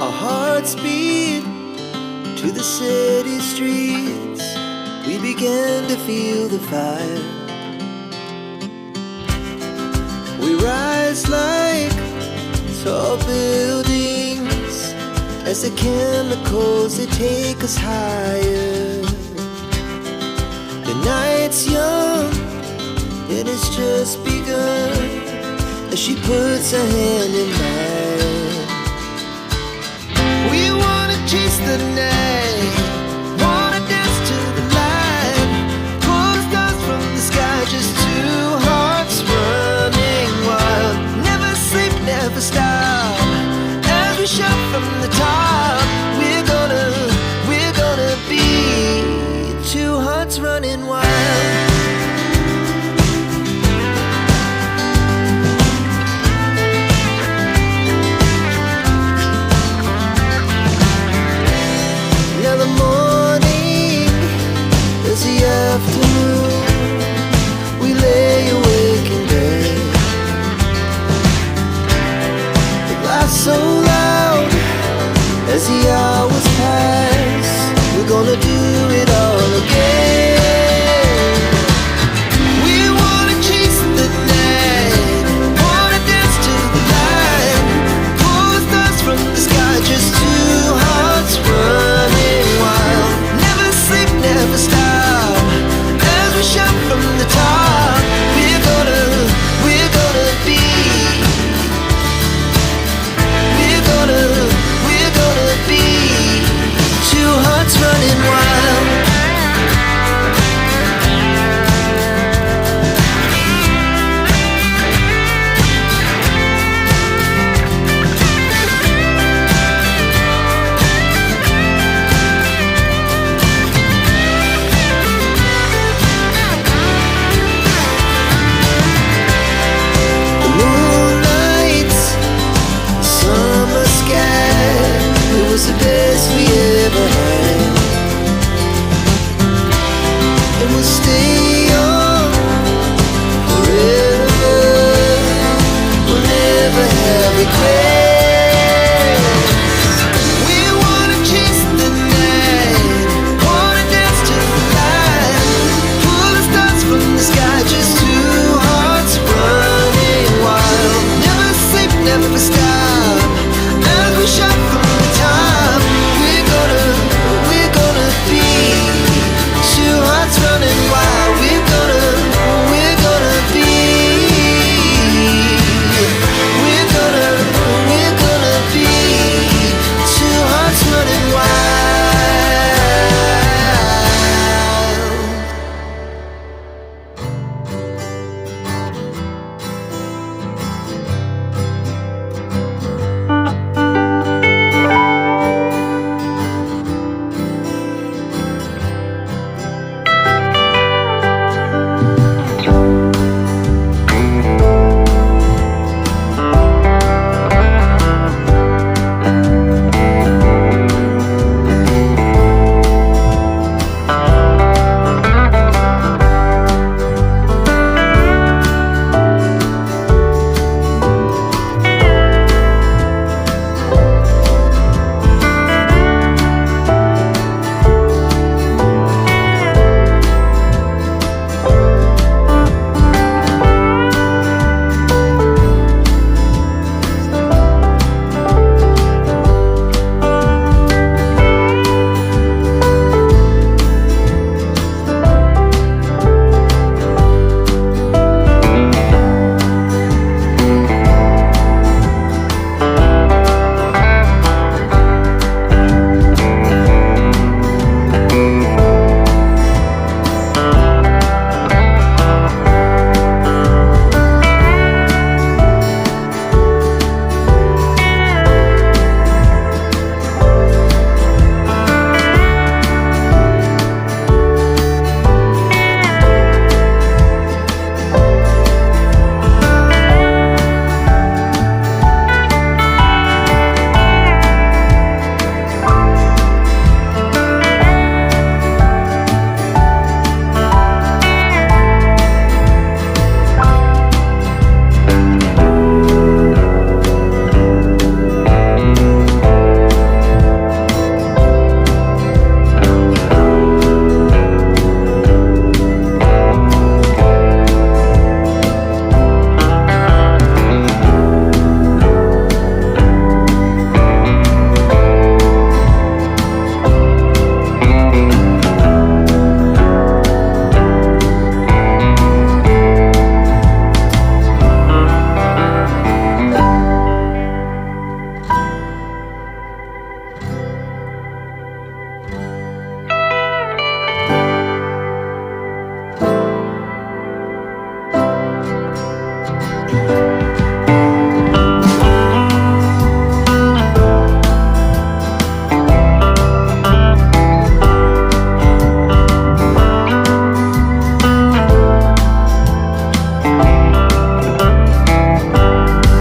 Our hearts beat to the city streets. We began to feel the fire. We rise like tall buildings as the chemicals, they take us higher. The night's young, it has just begun, as she puts her hand in mine. We wanna chase the night, wanna dance to the light, pull the stars from the sky, just two hearts running wild. Never sleep, never stop, as we shout from the top. We're gonna be two hearts running wild. Now the morning is the afternoon. We lay awake in bed. The laughs so loud as the